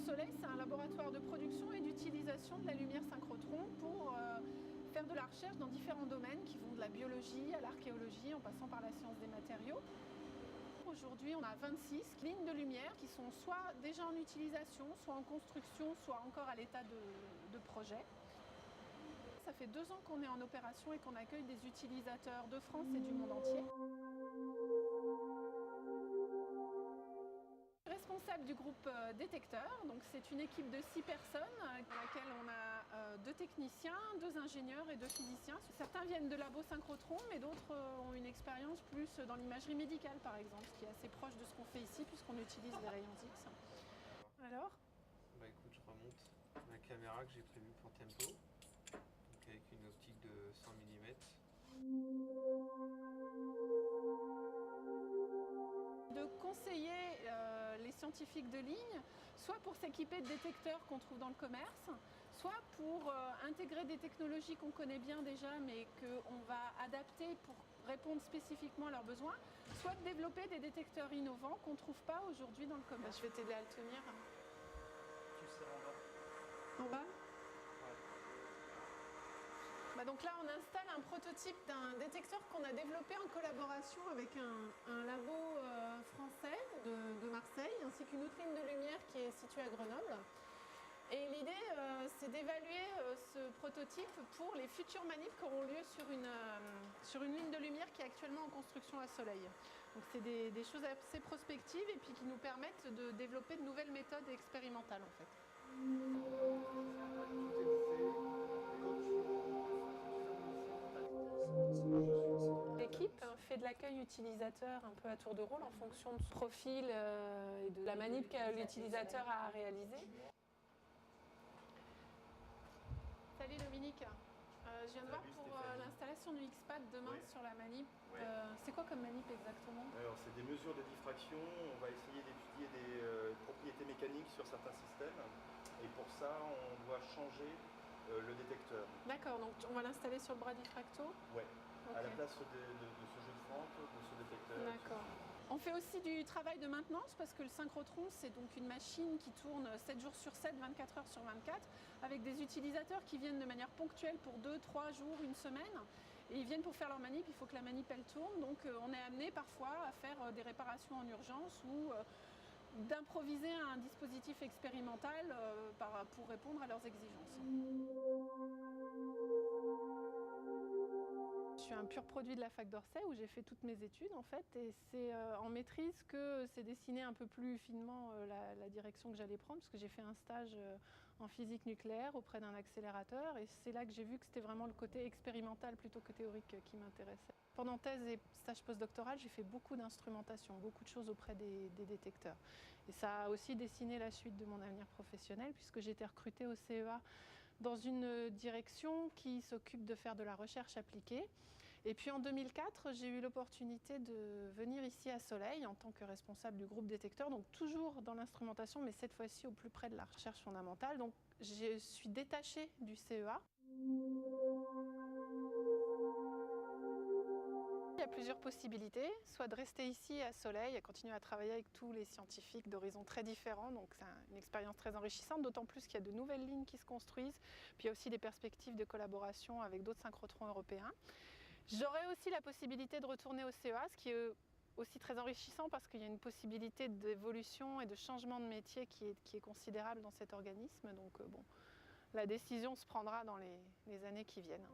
Soleil, c'est un laboratoire de production et d'utilisation de la lumière synchrotron pour faire de la recherche dans différents domaines qui vont de la biologie à l'archéologie en passant par la science des matériaux. Aujourd'hui, on a 26 lignes de lumière qui sont soit déjà en utilisation, soit en construction, soit encore à l'état de projet. Ça fait 2 ans qu'on est en opération et qu'on accueille des utilisateurs de France et du monde entier. Responsable du groupe détecteur, donc c'est une équipe de 6 personnes dans laquelle on a 2 techniciens, 2 ingénieurs et 2 physiciens. Certains viennent de labo synchrotron, mais d'autres ont une expérience plus dans l'imagerie médicale par exemple, ce qui est assez proche de ce qu'on fait ici puisqu'on utilise les rayons X. Alors ? Bah écoute, je remonte la caméra que j'ai prévue pour Tempo, donc avec une optique de 100 mm. De conseiller les scientifiques de ligne, soit pour s'équiper de détecteurs qu'on trouve dans le commerce, soit pour intégrer des technologies qu'on connaît bien déjà mais qu'on va adapter pour répondre spécifiquement à leurs besoins, soit de développer des détecteurs innovants qu'on ne trouve pas aujourd'hui dans le commerce. Je vais t'aider à le tenir. Tu seras en bas. En bas ? Ouais. Donc là, on installe un prototype d'un détecteur qu'on a développé en collaboration avec un labo français de Marseille, ainsi qu'une autre ligne de lumière qui est située à Grenoble. Et l'idée, c'est d'évaluer ce prototype pour les futures manips qui auront lieu sur une ligne de lumière qui est actuellement en construction à Soleil. Donc c'est des choses assez prospectives et puis qui nous permettent de développer de nouvelles méthodes expérimentales en fait. L'équipe fait de l'accueil utilisateur un peu à tour de rôle en fonction de son profil et de la manip que l'utilisateur a réalisée. Salut Dominique, je viens de voir pour l'installation du X-Pad demain sur la manip. Ouais. C'est quoi comme manip exactement? Alors c'est des mesures de diffraction, on va essayer d'étudier des propriétés mécaniques sur certains systèmes et pour ça on doit changer le détecteur. D'accord, donc on va l'installer sur le bras diffracto? Ouais, okay. À la place de ce jeu de fente, de ce détecteur. D'accord. On fait aussi du travail de maintenance parce que le synchrotron c'est donc une machine qui tourne 7 jours sur 7, 24 heures sur 24 avec des utilisateurs qui viennent de manière ponctuelle pour 2, 3 jours, une semaine et ils viennent pour faire leur manip, il faut que la manip elle tourne donc on est amené parfois à faire des réparations en urgence ou d'improviser un dispositif expérimental pour répondre à leurs exigences. Je suis un pur produit de la fac d'Orsay où j'ai fait toutes mes études en fait et c'est en maîtrise que c'est dessiné un peu plus finement la direction que j'allais prendre parce que j'ai fait un stage en physique nucléaire auprès d'un accélérateur et c'est là que j'ai vu que c'était vraiment le côté expérimental plutôt que théorique qui m'intéressait. Pendant thèse et stage postdoctoral, j'ai fait beaucoup d'instrumentation, beaucoup de choses auprès des détecteurs. Et ça a aussi dessiné la suite de mon avenir professionnel puisque j'ai été recrutée au CEA dans une direction qui s'occupe de faire de la recherche appliquée. Et puis en 2004, j'ai eu l'opportunité de venir ici à Soleil en tant que responsable du groupe détecteur, donc toujours dans l'instrumentation, mais cette fois-ci au plus près de la recherche fondamentale. Donc je suis détachée du CEA. Il y a plusieurs possibilités, soit de rester ici à Soleil et continuer à travailler avec tous les scientifiques d'horizons très différents, donc c'est une expérience très enrichissante, d'autant plus qu'il y a de nouvelles lignes qui se construisent, puis il y a aussi des perspectives de collaboration avec d'autres synchrotrons européens. J'aurais aussi la possibilité de retourner au CEA, ce qui est aussi très enrichissant parce qu'il y a une possibilité d'évolution et de changement de métier qui est considérable dans cet organisme, donc bon, la décision se prendra dans les années qui viennent.